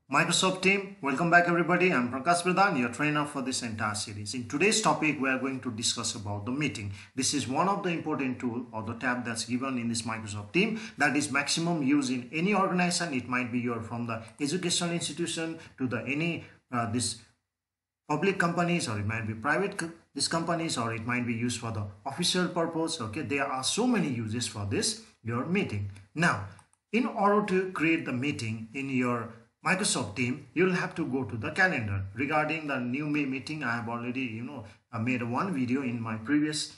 Microsoft team, welcome back everybody. I'm Prakash Pradhan, your trainer for this entire series. In today's topic, we are going to discuss about the meeting. This is one of the important tool or the tab that's given in this Microsoft team that is maximum use in any organization. It might be your from the educational institution to the any this public companies, or it might be private these companies, or it might be used for the official purpose. Okay, there are so many uses for this your meeting. Now, in order to create the meeting in your Microsoft team, you'll have to go to the calendar. Regarding the new meeting, I have already made one video in my previous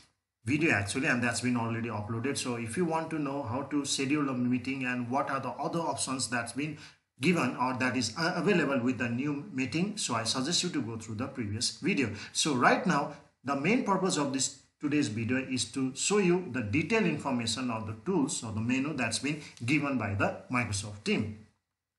video actually, and that's been already uploaded. So if you want to know how to schedule a meeting and what are the other options that's been given or that is available with the new meeting, so I suggest you to go through the previous video. So right now, the main purpose of this today's video is to show you the detailed information of the tools or the menu that's been given by the Microsoft team.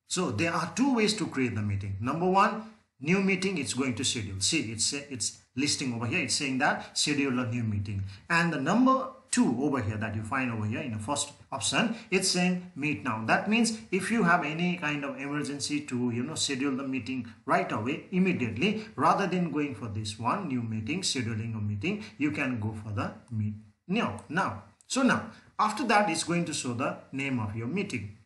So there are two ways to create the meeting. Number one, new meeting, it's going to schedule. See, it's listing over here. It's saying that schedule a new meeting. And the number two over here that you find over here in the first option, it's saying meet now. That means if you have any kind of emergency to schedule the meeting right away, immediately, rather than going for this one new meeting, scheduling a meeting, you can go for the meet now. So now after that, it's going to show the name of your meeting.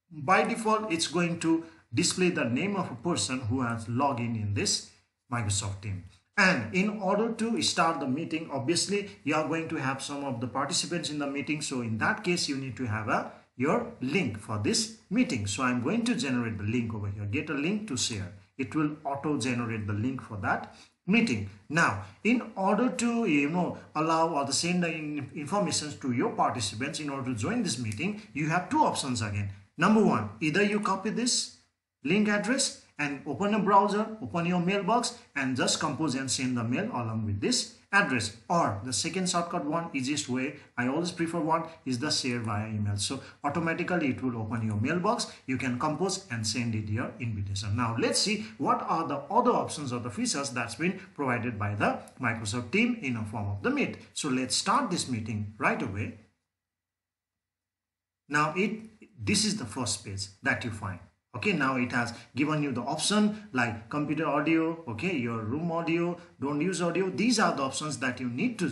By default, it's going to display the name of a person who has logged in this Microsoft team. And in order to start the meeting, obviously you are going to have some of the participants in the meeting. So in that case, you need to have your link for this meeting. So I'm going to generate the link over here. Get a link to share. It will auto generate the link for that meeting. Now, in order to allow or send the information to your participants in order to join this meeting, you have two options again. Number one, either you copy this link address and open a browser, open your mailbox and just compose and send the mail along with this address. Or the second shortcut one, easiest way, I always prefer one, is the share via email. So automatically it will open your mailbox. You can compose and send it your invitation. Now let's see what are the other options or the features that's been provided by the Microsoft team in a form of the Meet. So let's start this meeting right away. Now this is the first page that you find. Okay, now it has given you the option like computer audio, okay, your room audio, don't use audio. These are the options that you need to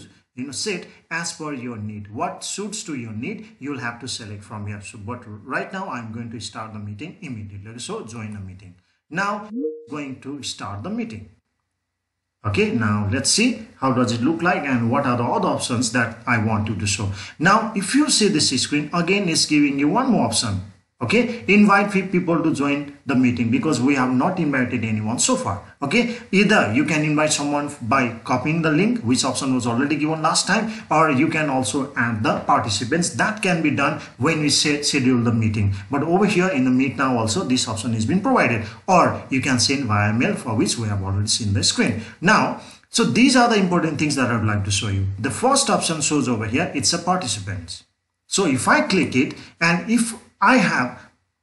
set as per your need. What suits to your need, you'll have to select from here. So but right now I'm going to start the meeting immediately. So join the meeting. Now going to start the meeting. Okay, now let's see how does it look like and what are the other options that I want you to show. Now, if you see this screen, again, it's giving you one more option. Okay, invite people to join the meeting because we have not invited anyone so far. Okay, either you can invite someone by copying the link, which option was already given last time, or you can also add the participants. That can be done when we schedule the meeting. But over here in the Meet Now also, this option has been provided, or you can send via mail, for which we have already seen the screen. Now, so these are the important things that I would like to show you. The first option shows over here, it's a participants. So if I click it, and if I have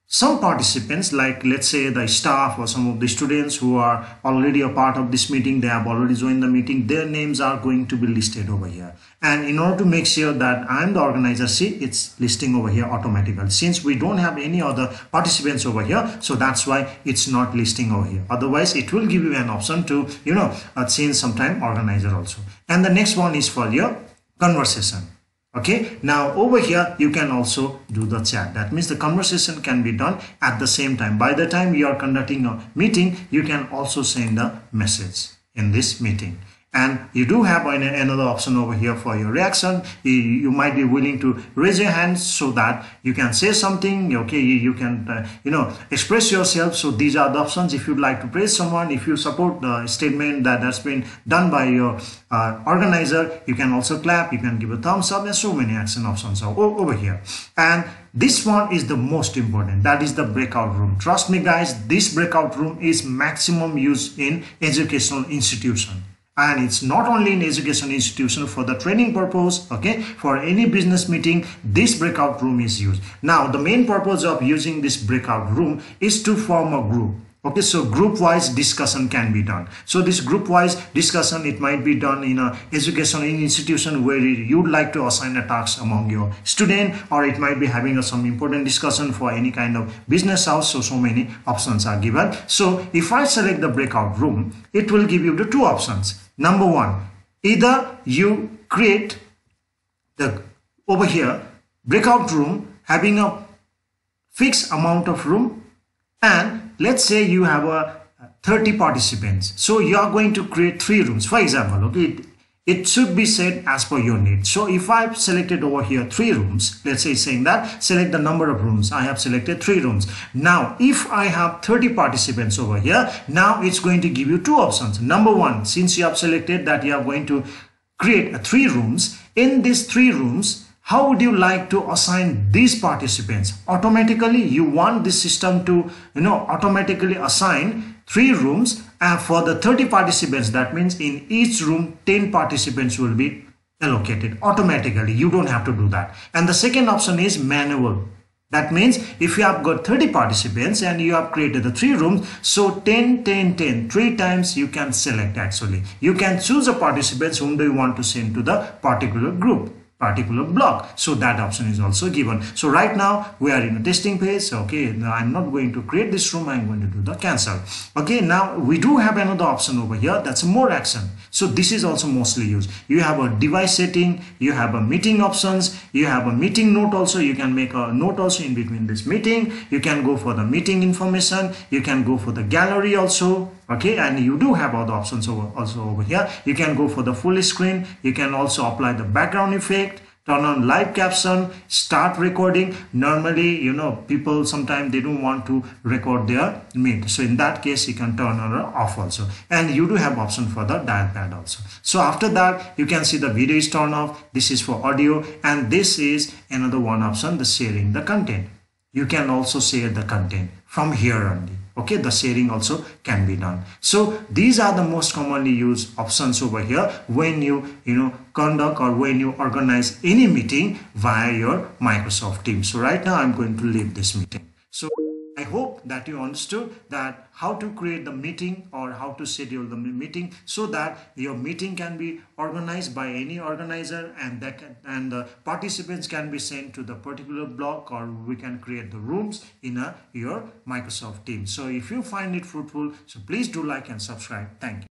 some participants, like let's say the staff or some of the students who are already a part of this meeting, they have already joined the meeting, their names are going to be listed over here. And in order to make sure that I'm the organizer, see, it's listing over here automatically. Since we don't have any other participants over here, so that's why it's not listing over here. Otherwise, it will give you an option to, change sometime organizer also. And the next one is for your conversation. Okay, now over here you can also do the chat. That means the conversation can be done at the same time. By the time you are conducting a meeting, you can also send a message in this meeting. And you do have another option over here for your reaction. You might be willing to raise your hands so that you can say something. Okay, you can express yourself. So these are the options. If you'd like to praise someone, if you support the statement that's been done by your organizer, you can also clap, you can give a thumbs up, and so many action options are over here. And this one is the most important, that is the breakout room. Trust me guys, this breakout room is maximum use in educational institution. And it's not only in education institution for the training purpose, okay, for any business meeting, this breakout room is used. Now, the main purpose of using this breakout room is to form a group. Okay, so group wise discussion can be done. So this group wise discussion, it might be done in a educational institution where you'd like to assign a task among your student, or it might be having some important discussion for any kind of business house. So many options are given. So if I select the breakout room, it will give you the two options. Number one, either you create the over here breakout room having a fixed amount of room, and let's say you have a 30 participants, so you are going to create 3 rooms, for example. Okay, it should be set as per your need. So if I've selected over here 3 rooms, let's say saying that select the number of rooms, I have selected 3 rooms. Now if I have 30 participants over here, now it's going to give you 2 options. Number one, since you have selected that you are going to create 3 rooms, in these 3 rooms, how would you like to assign these participants? Automatically, you want this system to automatically assign 3 rooms for the 30 participants. That means in each room 10 participants will be allocated automatically. You don't have to do that. And the second option is manual. That means if you have got 30 participants and you have created the 3 rooms, so 10, 10, 10, 3 times you can select actually. You can choose the participants whom do you want to send to the particular group, particular block. So that option is also given. So right now we are in a testing phase. Okay, now I'm not going to create this room, I'm going to do the cancel. Okay, now we do have another option over here, that's more action. So this is also mostly used. You have a device setting, you have a meeting options, you have a meeting note also. You can make a note also in between this meeting. You can go for the meeting information, you can go for the gallery also. Okay, and you do have other options also over here. You can go for the full screen, you can also apply the background effect, turn on live caption, start recording. Normally, people sometimes they don't want to record their meet, so in that case you can turn on or off also. And you do have option for the dial pad also. So after that, you can see the video is turned off. This is for audio, and this is another one option, the sharing the content. You can also share the content from here only. Okay, the sharing also can be done. So these are the most commonly used options over here when you conduct or when you organize any meeting via your Microsoft Teams. So right now I'm going to leave this meeting. So I hope that you understood that how to create the meeting or how to schedule the meeting so that your meeting can be organized by any organizer, and the participants can be sent to the particular block, or we can create the rooms in your Microsoft Teams. So if you find it fruitful, so please do like and subscribe. Thank you.